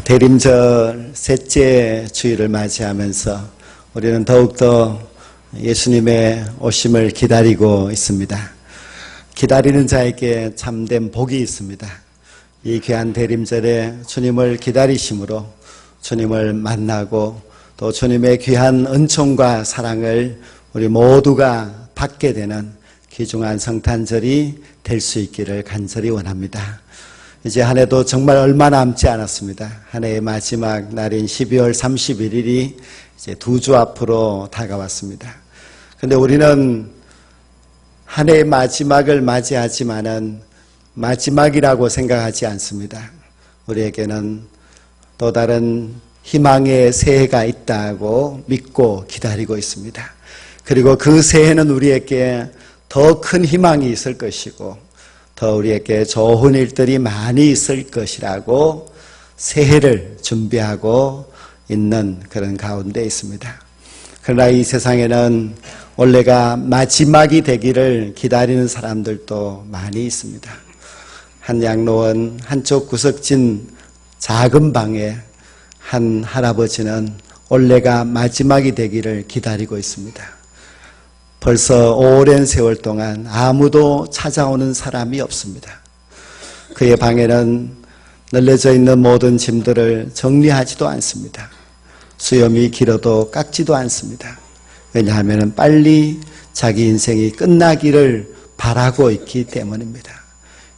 대림절 셋째 주일을 맞이하면서 우리는 더욱더 예수님의 오심을 기다리고 있습니다. 기다리는 자에게 참된 복이 있습니다. 이 귀한 대림절에 주님을 기다리심으로 주님을 만나고 또 주님의 귀한 은총과 사랑을 우리 모두가 받게 되는 귀중한 성탄절이 될 수 있기를 간절히 원합니다. 이제 한 해도 정말 얼마 남지 않았습니다. 한 해의 마지막 날인 12월 31일이 이제 2주 앞으로 다가왔습니다. 그런데 우리는 한 해의 마지막을 맞이하지만은 마지막이라고 생각하지 않습니다. 우리에게는 또 다른 희망의 새해가 있다고 믿고 기다리고 있습니다. 그리고 그 새해는 우리에게 더 큰 희망이 있을 것이고 더 우리에게 좋은 일들이 많이 있을 것이라고 새해를 준비하고 있는 그런 가운데 있습니다. 그러나 이 세상에는 올해가 마지막이 되기를 기다리는 사람들도 많이 있습니다. 한 양로원 한쪽 구석진 작은 방에 한 할아버지는 올해가 마지막이 되기를 기다리고 있습니다. 벌써 오랜 세월 동안 아무도 찾아오는 사람이 없습니다. 그의 방에는 널려져 있는 모든 짐들을 정리하지도 않습니다. 수염이 길어도 깎지도 않습니다. 왜냐하면 빨리 자기 인생이 끝나기를 바라고 있기 때문입니다.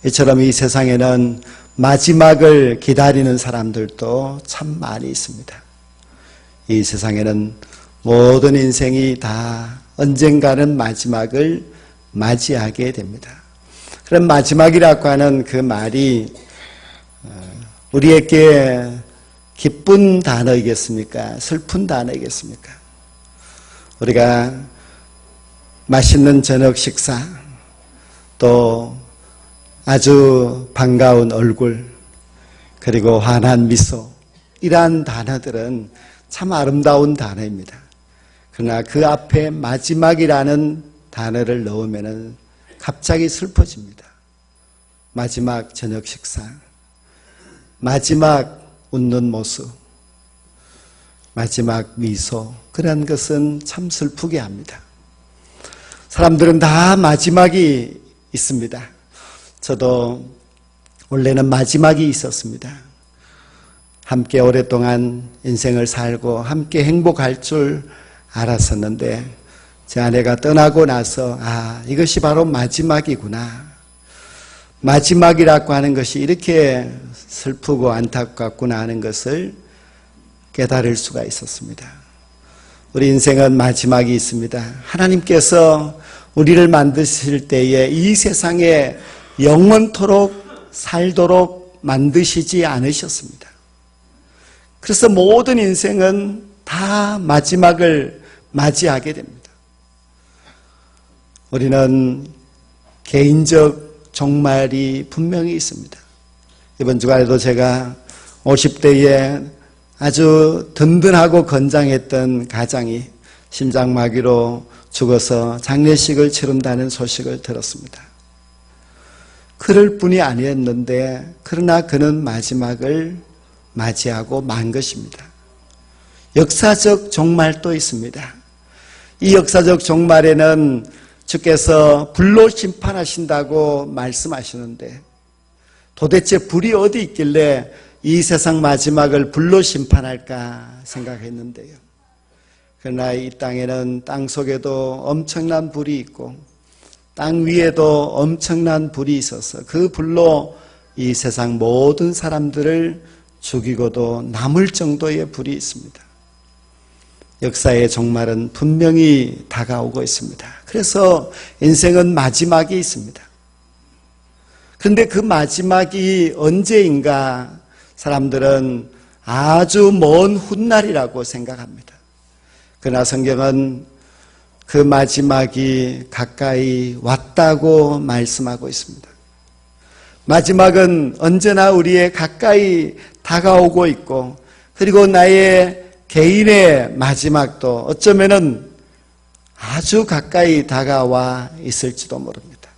이처럼 이 세상에는 마지막을 기다리는 사람들도 참 많이 있습니다. 이 세상에는 모든 인생이 다 언젠가는 마지막을 맞이하게 됩니다. 그런 마지막이라고 하는 그 말이 우리에게 기쁜 단어이겠습니까? 슬픈 단어이겠습니까? 우리가 맛있는 저녁 식사, 또 아주 반가운 얼굴, 그리고 환한 미소, 이러한 단어들은 참 아름다운 단어입니다. 그러나 그 앞에 마지막이라는 단어를 넣으면 갑자기 슬퍼집니다. 마지막 저녁 식사, 마지막 웃는 모습, 마지막 미소, 그런 것은 참 슬프게 합니다. 사람들은 다 마지막이 있습니다. 저도 원래는 마지막이 있었습니다. 함께 오랫동안 인생을 살고 함께 행복할 줄 알았었는데 제 아내가 떠나고 나서 이것이 바로 마지막이구나. 마지막이라고 하는 것이 이렇게 슬프고 안타깝구나 하는 것을 깨달을 수가 있었습니다. 우리 인생은 마지막이 있습니다. 하나님께서 우리를 만드실 때에 이 세상에 영원토록 살도록 만드시지 않으셨습니다. 그래서 모든 인생은 다 마지막을 맞이하게 됩니다. 우리는 개인적 종말이 분명히 있습니다. 이번 주간에도 제가 50대에 아주 든든하고 건장했던 가장이 심장마비로 죽어서 장례식을 치른다는 소식을 들었습니다. 그럴 뿐이 아니었는데 그러나 그는 마지막을 맞이하고 만 것입니다. 역사적 종말도 있습니다. 이 역사적 종말에는 주께서 불로 심판하신다고 말씀하시는데 도대체 불이 어디 있길래 이 세상 마지막을 불로 심판할까 생각했는데요. 그러나 이 땅에는 땅 속에도 엄청난 불이 있고 땅 위에도 엄청난 불이 있어서 그 불로 이 세상 모든 사람들을 죽이고도 남을 정도의 불이 있습니다. 역사의 종말은 분명히 다가오고 있습니다. 그래서 인생은 마지막이 있습니다. 그런데 그 마지막이 언제인가 사람들은 아주 먼 훗날이라고 생각합니다. 그러나 성경은 그 마지막이 가까이 왔다고 말씀하고 있습니다. 마지막은 언제나 우리의 가까이 다가오고 있고 그리고 나의 개인의 마지막도 어쩌면은 아주 가까이 다가와 있을지도 모릅니다.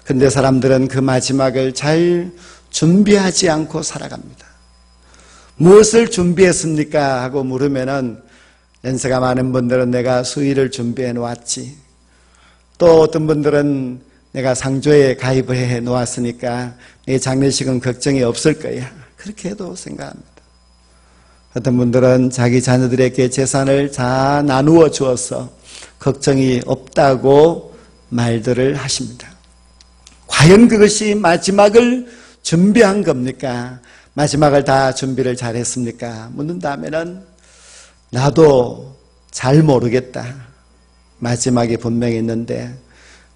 그런데 사람들은 그 마지막을 잘 준비하지 않고 살아갑니다. 무엇을 준비했습니까? 하고 물으면은 연세가 많은 분들은 내가 수의를 준비해 놓았지. 또 어떤 분들은 내가 상조에 가입을 해 놓았으니까 내 장례식은 걱정이 없을 거야. 그렇게 해도 생각합니다. 어떤 분들은 자기 자녀들에게 재산을 다 나누어 주어서 걱정이 없다고 말들을 하십니다. 과연 그것이 마지막을 준비한 겁니까? 마지막을 다 준비를 잘했습니까? 묻는다면은 나도 잘 모르겠다. 마지막이 분명히 있는데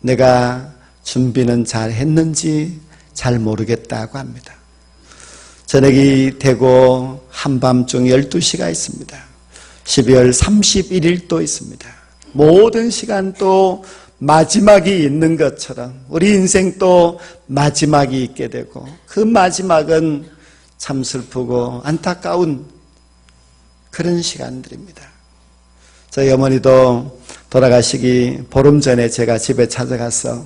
내가 준비는 잘 했는지 잘 모르겠다고 합니다. 저녁이 되고 한밤중 12시가 있습니다. 12월 31일도 있습니다. 모든 시간도 마지막이 있는 것처럼 우리 인생도 마지막이 있게 되고 그 마지막은 참 슬프고 안타까운 그런 시간들입니다. 저희 어머니도 돌아가시기 보름 전에 제가 집에 찾아가서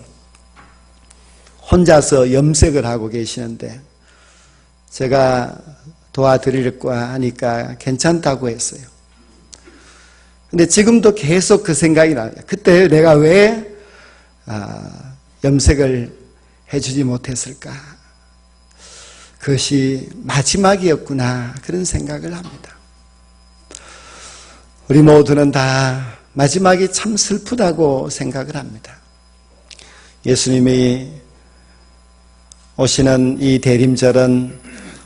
혼자서 염색을 하고 계시는데 제가 도와드릴까 하니까 괜찮다고 했어요. 근데 지금도 계속 그 생각이 나요. 그때 내가 왜 염색을 해주지 못했을까? 그것이 마지막이었구나 그런 생각을 합니다. 우리 모두는 다 마지막이 참 슬프다고 생각을 합니다. 예수님이 오시는 이 대림절은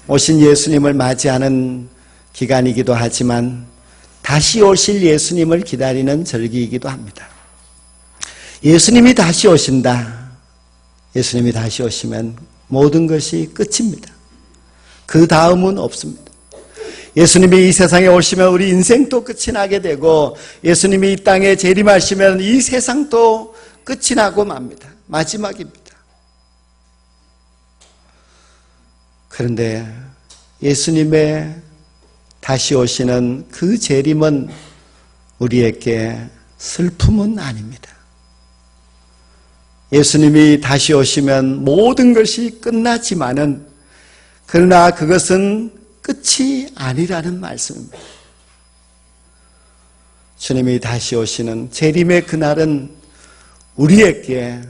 오신 예수님을 맞이하는 기간이기도 하지만 다시 오실 예수님을 기다리는 절기이기도 합니다. 예수님이 다시 오신다. 예수님이 다시 오시면 모든 것이 끝입니다. 그 다음은 없습니다. 예수님이 이 세상에 오시면 우리 인생도 끝이 나게 되고 예수님이 이 땅에 재림하시면 이 세상도 끝이 나고 맙니다. 마지막입니다. 그런데 예수님의 다시 오시는 그 재림은 우리에게 슬픔은 아닙니다. 예수님이 다시 오시면 모든 것이 끝나지만은 그러나 그것은 끝이 아니라는 말씀입니다. 주님이 다시 오시는 재림의 그날은 우리에게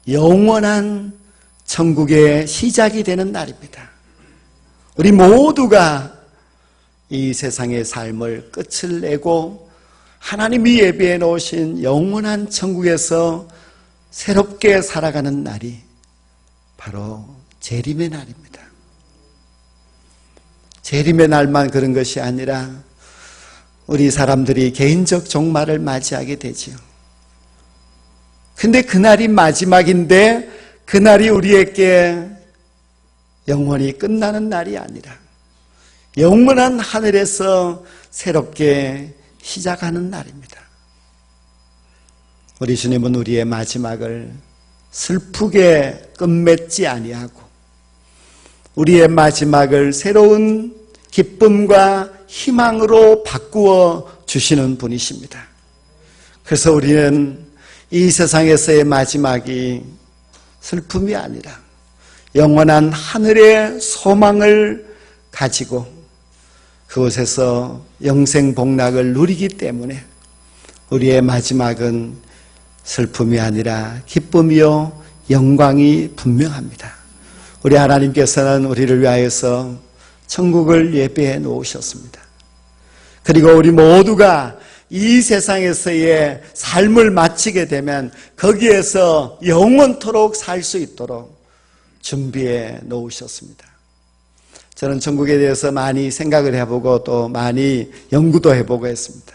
영원한 천국의 시작이 되는 날입니다. 우리 모두가 이 세상의 삶을 끝을 내고 하나님이 예비해 놓으신 영원한 천국에서 새롭게 살아가는 날이 바로 재림의 날입니다. 재림의 날만 그런 것이 아니라 우리 사람들이 개인적 종말을 맞이하게 되지요. 근데 그날이 마지막인데 그날이 우리에게 영원히 끝나는 날이 아니라 영원한 하늘에서 새롭게 시작하는 날입니다. 우리 주님은 우리의 마지막을 슬프게 끝맺지 아니하고 우리의 마지막을 새로운 기쁨과 희망으로 바꾸어 주시는 분이십니다. 그래서 우리는 이 세상에서의 마지막이 슬픔이 아니라 영원한 하늘의 소망을 가지고 그곳에서 영생 복락을 누리기 때문에 우리의 마지막은 슬픔이 아니라 기쁨이요 영광이 분명합니다. 우리 하나님께서는 우리를 위하여서 천국을 예비해 놓으셨습니다. 그리고 우리 모두가 이 세상에서의 삶을 마치게 되면 거기에서 영원토록 살 수 있도록 준비해 놓으셨습니다. 저는 천국에 대해서 많이 생각을 해보고 또 많이 연구도 해보고 했습니다.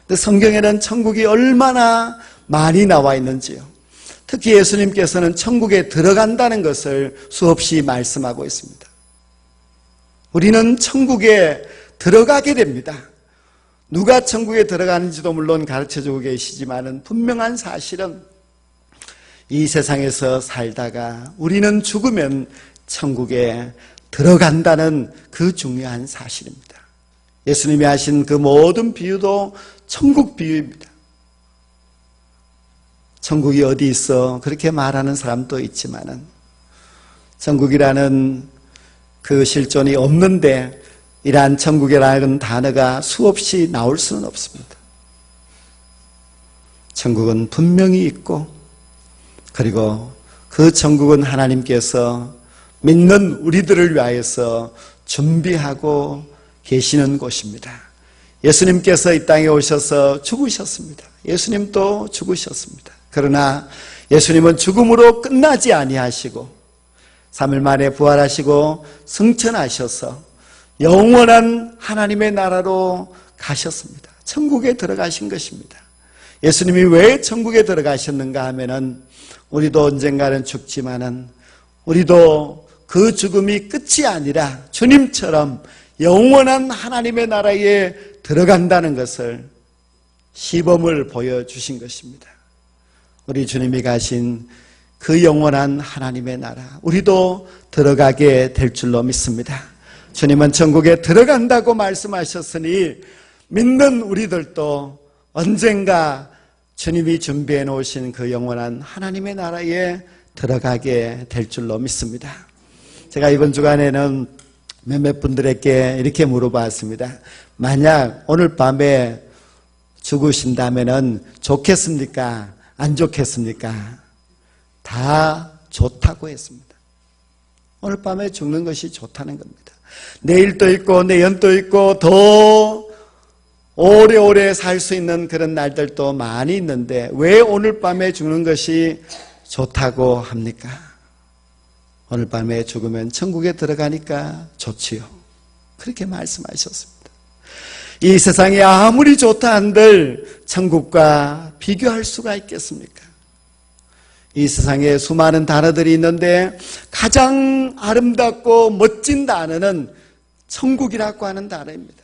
근데 성경에는 천국이 얼마나 많이 나와 있는지요. 특히 예수님께서는 천국에 들어간다는 것을 수없이 말씀하고 있습니다. 우리는 천국에 들어가게 됩니다. 누가 천국에 들어가는지도 물론 가르쳐주고 계시지만 분명한 사실은 이 세상에서 살다가 우리는 죽으면 천국에 들어간다는 그 중요한 사실입니다. 예수님이 하신 그 모든 비유도 천국 비유입니다. 천국이 어디 있어? 그렇게 말하는 사람도 있지만은 천국이라는 그 실존이 없는데 이러한 천국이라는 단어가 수없이 나올 수는 없습니다. 천국은 분명히 있고, 그리고 그 천국은 하나님께서 믿는 우리들을 위하여서 준비하고 계시는 곳입니다. 예수님께서 이 땅에 오셔서 죽으셨습니다. 예수님도 죽으셨습니다. 그러나 예수님은 죽음으로 끝나지 아니하시고 3일 만에 부활하시고 승천하셔서 영원한 하나님의 나라로 가셨습니다. 천국에 들어가신 것입니다. 예수님이 왜 천국에 들어가셨는가 하면은 우리도 언젠가는 죽지만은 우리도 그 죽음이 끝이 아니라 주님처럼 영원한 하나님의 나라에 들어간다는 것을 시범을 보여주신 것입니다. 우리 주님이 가신 그 영원한 하나님의 나라, 우리도 들어가게 될 줄로 믿습니다. 주님은 천국에 들어간다고 말씀하셨으니 믿는 우리들도 언젠가 주님이 준비해 놓으신 그 영원한 하나님의 나라에 들어가게 될 줄로 믿습니다. 제가 이번 주간에는 몇몇 분들에게 이렇게 물어봤습니다. 만약 오늘 밤에 죽으신다면 좋겠습니까? 안 좋겠습니까? 다 좋다고 했습니다. 오늘 밤에 죽는 것이 좋다는 겁니다. 내일도 있고 내년도 있고 더 오래오래 살 수 있는 그런 날들도 많이 있는데 왜 오늘 밤에 죽는 것이 좋다고 합니까? 오늘 밤에 죽으면 천국에 들어가니까 좋지요. 그렇게 말씀하셨습니다. 이 세상이 아무리 좋다 한들 천국과 비교할 수가 있겠습니까? 이 세상에 수많은 단어들이 있는데 가장 아름답고 멋진 단어는 천국이라고 하는 단어입니다.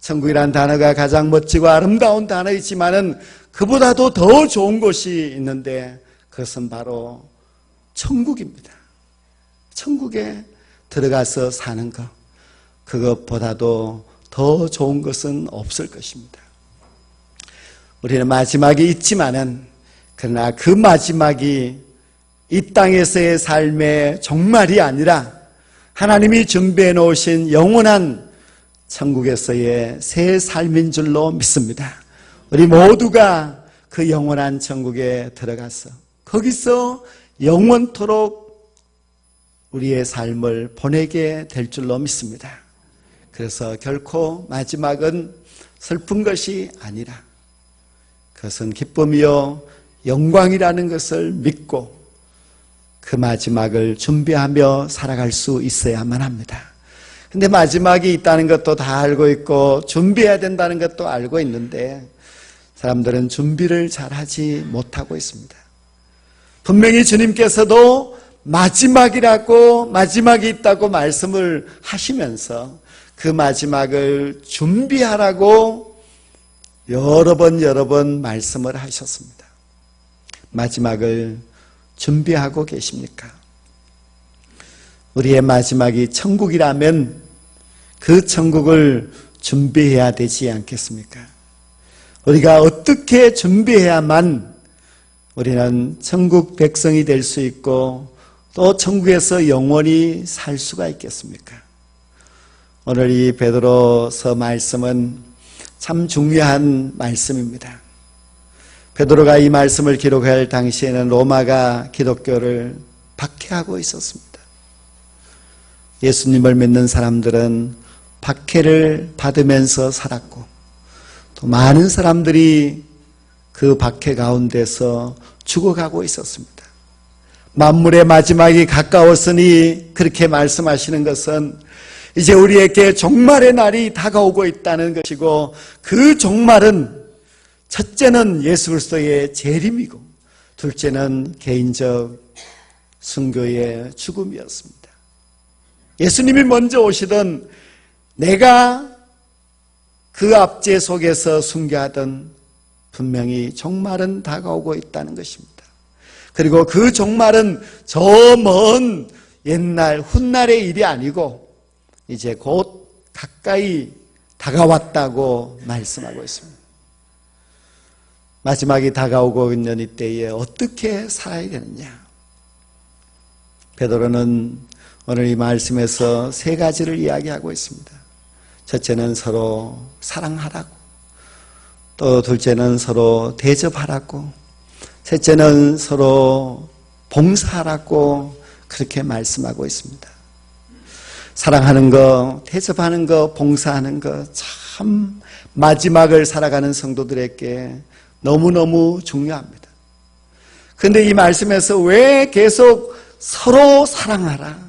천국이라는 단어가 가장 멋지고 아름다운 단어이지만은 그보다도 더 좋은 곳이 있는데 그것은 바로 천국입니다. 천국에 들어가서 사는 것, 그것보다도 더 좋은 것은 없을 것입니다. 우리는 마지막이 있지만은 그러나 그 마지막이 이 땅에서의 삶의 종말이 아니라 하나님이 준비해 놓으신 영원한 천국에서의 새 삶인 줄로 믿습니다. 우리 모두가 그 영원한 천국에 들어가서 거기서 영원토록 우리의 삶을 보내게 될 줄로 믿습니다. 그래서 결코 마지막은 슬픈 것이 아니라 그것은 기쁨이요 영광이라는 것을 믿고 그 마지막을 준비하며 살아갈 수 있어야만 합니다. 근데 마지막이 있다는 것도 다 알고 있고 준비해야 된다는 것도 알고 있는데 사람들은 준비를 잘하지 못하고 있습니다. 분명히 주님께서도 마지막이라고 마지막이 있다고 말씀을 하시면서 그 마지막을 준비하라고 여러 번 말씀을 하셨습니다. 마지막을 준비하고 계십니까? 우리의 마지막이 천국이라면 그 천국을 준비해야 되지 않겠습니까? 우리가 어떻게 준비해야만 우리는 천국 백성이 될 수 있고 또 천국에서 영원히 살 수가 있겠습니까? 오늘 이 베드로서 말씀은 참 중요한 말씀입니다. 베드로가 이 말씀을 기록할 당시에는 로마가 기독교를 박해하고 있었습니다. 예수님을 믿는 사람들은 박해를 받으면서 살았고 또 많은 사람들이 그 박해 가운데서 죽어가고 있었습니다. 만물의 마지막이 가까웠으니 그렇게 말씀하시는 것은 이제 우리에게 종말의 날이 다가오고 있다는 것이고 그 종말은 첫째는 예수 그리스도의 재림이고 둘째는 개인적 순교의 죽음이었습니다. 예수님이 먼저 오시던 내가 그 앞제 속에서 순교하던 분명히 종말은 다가오고 있다는 것입니다. 그리고 그 종말은 저 먼 옛날 훗날의 일이 아니고 이제 곧 가까이 다가왔다고 말씀하고 있습니다. 마지막이 다가오고 있는 이때에 어떻게 살아야 되느냐? 베드로는 오늘 이 말씀에서 세 가지를 이야기하고 있습니다. 첫째는 서로 사랑하라고, 또 둘째는 서로 대접하라고, 셋째는 서로 봉사하라고 그렇게 말씀하고 있습니다. 사랑하는 거, 대접하는 거, 봉사하는 거 참 마지막을 살아가는 성도들에게 너무너무 중요합니다. 그런데 이 말씀에서 왜 계속 서로 사랑하라,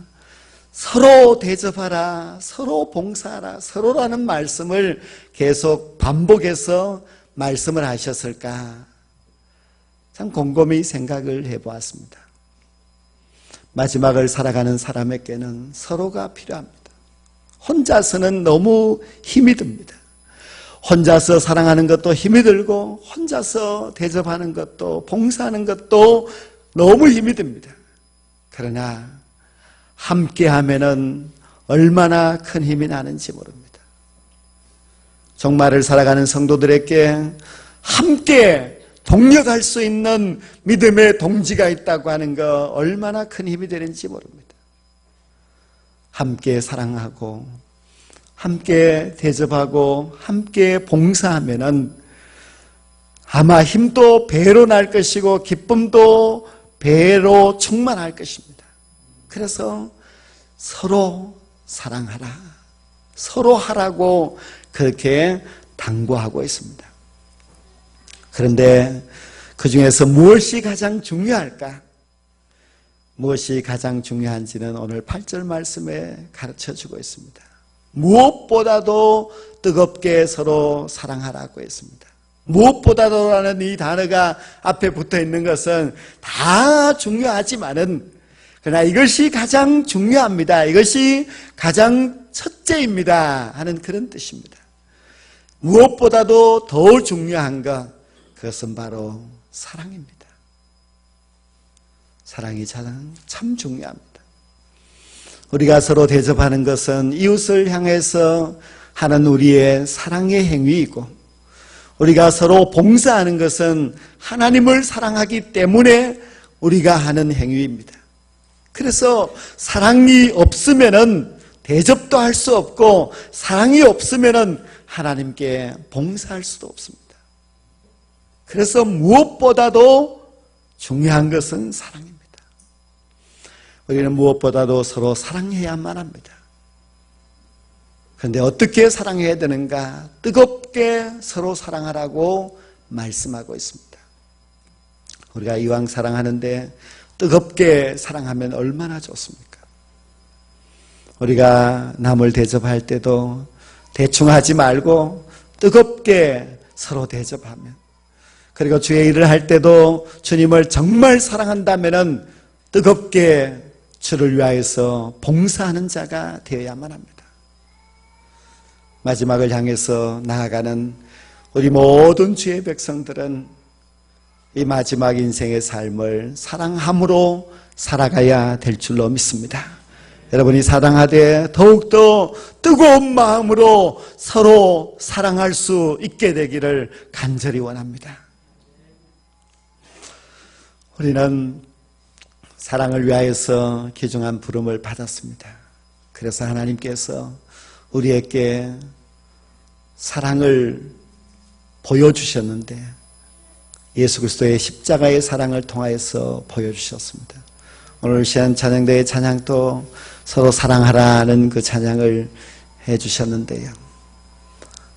서로 대접하라, 서로 봉사하라, 서로라는 말씀을 계속 반복해서 말씀을 하셨을까? 참 곰곰이 생각을 해보았습니다. 마지막을 살아가는 사람에게는 서로가 필요합니다. 혼자서는 너무 힘이 듭니다. 혼자서 사랑하는 것도 힘이 들고 혼자서 대접하는 것도 봉사하는 것도 너무 힘이 듭니다. 그러나 함께 하면은 얼마나 큰 힘이 나는지 모릅니다. 종말을 살아가는 성도들에게 함께 동력할 수 있는 믿음의 동지가 있다고 하는 거 얼마나 큰 힘이 되는지 모릅니다. 함께 사랑하고 함께 대접하고 함께 봉사하면은 아마 힘도 배로 날 것이고 기쁨도 배로 충만할 것입니다. 그래서 서로 사랑하라, 서로 하라고 그렇게 당부하고 있습니다. 그런데 그 중에서 무엇이 가장 중요할까? 무엇이 가장 중요한지는 오늘 8절 말씀에 가르쳐주고 있습니다. 무엇보다도 뜨겁게 서로 사랑하라고 했습니다. 무엇보다도라는 이 단어가 앞에 붙어 있는 것은 다 중요하지만은 그러나 이것이 가장 중요합니다. 이것이 가장 첫째입니다 하는 그런 뜻입니다. 무엇보다도 더 중요한 것, 그것은 바로 사랑입니다. 사랑이 참 중요합니다. 우리가 서로 대접하는 것은 이웃을 향해서 하는 우리의 사랑의 행위이고, 우리가 서로 봉사하는 것은 하나님을 사랑하기 때문에 우리가 하는 행위입니다. 그래서 사랑이 없으면은 대접도 할 수 없고, 사랑이 없으면은 하나님께 봉사할 수도 없습니다. 그래서 무엇보다도 중요한 것은 사랑입니다. 우리는 무엇보다도 서로 사랑해야만 합니다. 그런데 어떻게 사랑해야 되는가? 뜨겁게 서로 사랑하라고 말씀하고 있습니다. 우리가 이왕 사랑하는데 뜨겁게 사랑하면 얼마나 좋습니까? 우리가 남을 대접할 때도 대충 하지 말고 뜨겁게 서로 대접하면, 그리고 주의 일을 할 때도 주님을 정말 사랑한다면 뜨겁게 주를 위하여서 봉사하는 자가 되어야만 합니다. 마지막을 향해서 나아가는 우리 모든 주의 백성들은 이 마지막 인생의 삶을 사랑함으로 살아가야 될 줄로 믿습니다. 여러분이 사랑하되 더욱더 뜨거운 마음으로 서로 사랑할 수 있게 되기를 간절히 원합니다. 우리는 사랑을 위하여서 귀중한 부름을 받았습니다. 그래서 하나님께서 우리에게 사랑을 보여주셨는데 예수 그리스도의 십자가의 사랑을 통하여서 보여주셨습니다. 오늘 시간 찬양대의 찬양도 서로 사랑하라는 그 찬양을 해주셨는데요.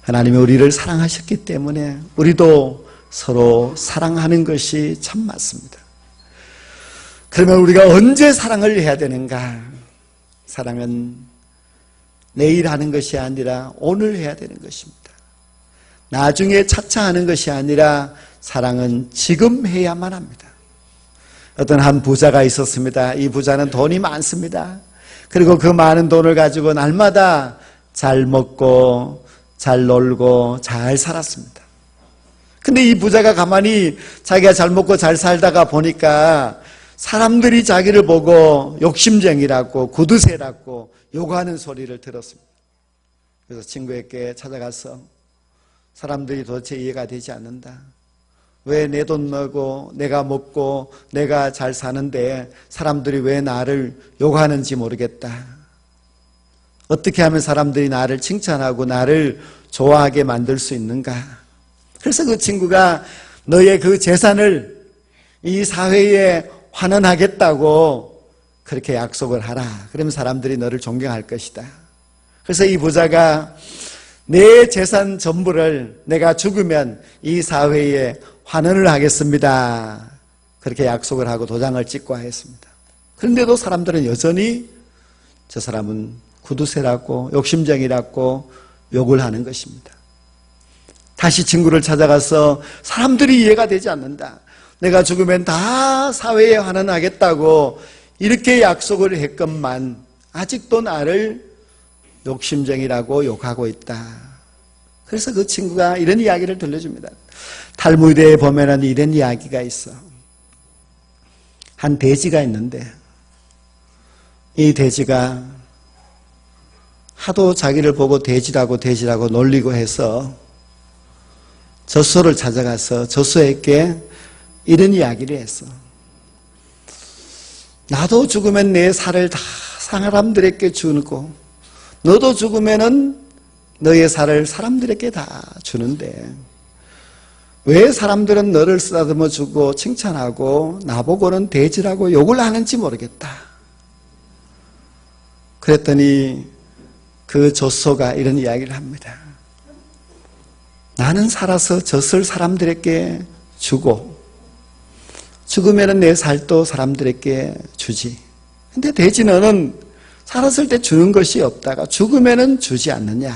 하나님이 우리를 사랑하셨기 때문에 우리도 서로 사랑하는 것이 참 맞습니다. 그러면 우리가 언제 사랑을 해야 되는가? 사랑은 내일 하는 것이 아니라 오늘 해야 되는 것입니다. 나중에 차차 하는 것이 아니라 사랑은 지금 해야만 합니다. 어떤 한 부자가 있었습니다. 이 부자는 돈이 많습니다. 그리고 그 많은 돈을 가지고 날마다 잘 먹고 잘 놀고 잘 살았습니다. 근데 이 부자가 가만히 자기가 잘 먹고 잘 살다가 보니까 사람들이 자기를 보고 욕심쟁이라고 구두쇠라고 욕하는 소리를 들었습니다. 그래서 친구에게 찾아가서 사람들이 도대체 이해가 되지 않는다. 왜 내 돈 내고 내가 먹고 내가 잘 사는데 사람들이 왜 나를 욕하는지 모르겠다. 어떻게 하면 사람들이 나를 칭찬하고 나를 좋아하게 만들 수 있는가? 그래서 그 친구가 너의 그 재산을 이 사회에 환원하겠다고 그렇게 약속을 하라. 그러면 사람들이 너를 존경할 것이다. 그래서 이 부자가 내 재산 전부를 내가 죽으면 이 사회에 환원을 하겠습니다. 그렇게 약속을 하고 도장을 찍고 하였습니다. 그런데도 사람들은 여전히 저 사람은 구두쇠라고 욕심쟁이라고 욕을 하는 것입니다. 다시 친구를 찾아가서 사람들이 이해가 되지 않는다. 내가 죽으면 다 사회에 환원하겠다고 이렇게 약속을 했건만 아직도 나를 욕심쟁이라고 욕하고 있다. 그래서 그 친구가 이런 이야기를 들려줍니다. 탈무드에 보면은 이런 이야기가 있어. 한 돼지가 있는데 이 돼지가 하도 자기를 보고 돼지라고 놀리고 해서 젖소를 찾아가서 젖소에게 이런 이야기를 했어. 나도 죽으면 내 살을 다 사람들에게 주고 너도 죽으면은 너의 살을 사람들에게 다 주는데 왜 사람들은 너를 쓰다듬어 주고 칭찬하고 나보고는 돼지라고 욕을 하는지 모르겠다. 그랬더니 그 젖소가 이런 이야기를 합니다. 나는 살아서 젖을 사람들에게 주고 죽으면 내 살도 사람들에게 주지. 근데 돼지 너는 살았을 때 주는 것이 없다가 죽으면 주지 않느냐.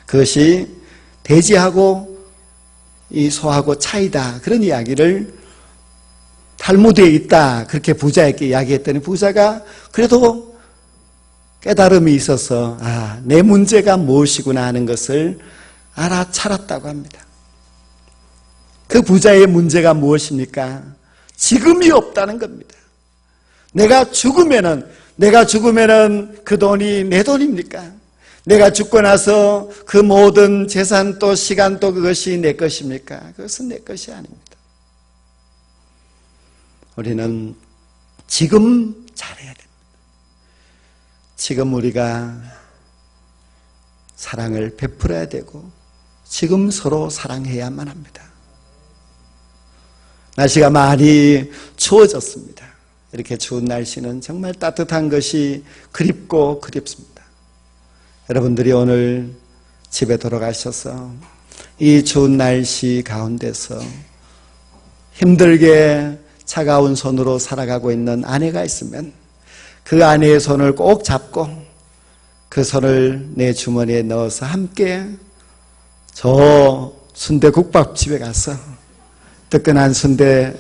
그것이 돼지하고 이 소하고 차이다. 그런 이야기를 탈무드에 있다. 그렇게 부자에게 이야기했더니 부자가 그래도 깨달음이 있어서 내 문제가 무엇이구나 하는 것을 알아차렸다고 합니다. 그 부자의 문제가 무엇입니까? 지금이 없다는 겁니다. 내가 죽으면은 그 돈이 내 돈입니까? 내가 죽고 나서 그 모든 재산도 시간도 그것이 내 것입니까? 그것은 내 것이 아닙니다. 우리는 지금 잘해야 됩니다. 지금 우리가 사랑을 베풀어야 되고 지금 서로 사랑해야만 합니다. 날씨가 많이 추워졌습니다. 이렇게 추운 날씨는 정말 따뜻한 것이 그립고 그립습니다. 여러분들이 오늘 집에 돌아가셔서 이 추운 날씨 가운데서 힘들게 차가운 손으로 살아가고 있는 아내가 있으면 그 아내의 손을 꼭 잡고 그 손을 내 주머니에 넣어서 함께 저 순대국밥집에 가서 뜨끈한 순대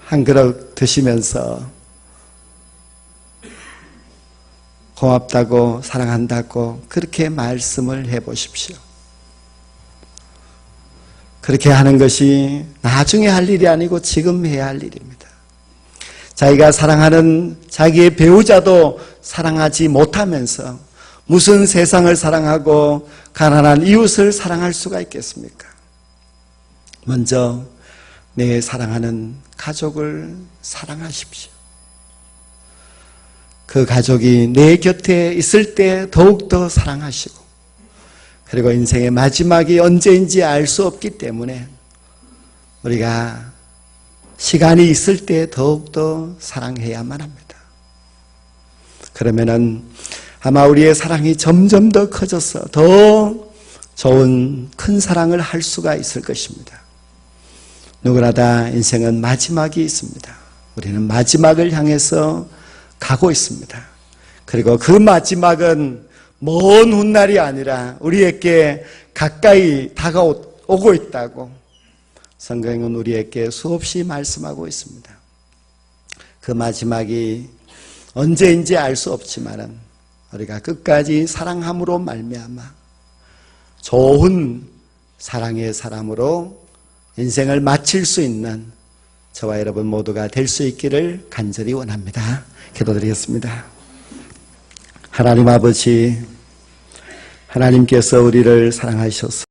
한 그릇 드시면서 고맙다고 사랑한다고 그렇게 말씀을 해보십시오. 그렇게 하는 것이 나중에 할 일이 아니고 지금 해야 할 일입니다. 자기가 사랑하는 자기의 배우자도 사랑하지 못하면서 무슨 세상을 사랑하고 가난한 이웃을 사랑할 수가 있겠습니까? 먼저 내 사랑하는 가족을 사랑하십시오. 그 가족이 내 곁에 있을 때 더욱더 사랑하시고 그리고 인생의 마지막이 언제인지 알 수 없기 때문에 우리가 시간이 있을 때 더욱더 사랑해야만 합니다. 그러면은 아마 우리의 사랑이 점점 더 커져서 더 좋은 큰 사랑을 할 수가 있을 것입니다. 누구나 다 인생은 마지막이 있습니다. 우리는 마지막을 향해서 가고 있습니다. 그리고 그 마지막은 먼 훗날이 아니라 우리에게 가까이 다가오고 있다고 성경은 우리에게 수없이 말씀하고 있습니다. 그 마지막이 언제인지 알 수 없지만 우리가 끝까지 사랑함으로 말미암아 좋은 사랑의 사람으로 인생을 마칠 수 있는 저와 여러분 모두가 될 수 있기를 간절히 원합니다. 기도드리겠습니다. 하나님 아버지, 하나님께서 우리를 사랑하셔서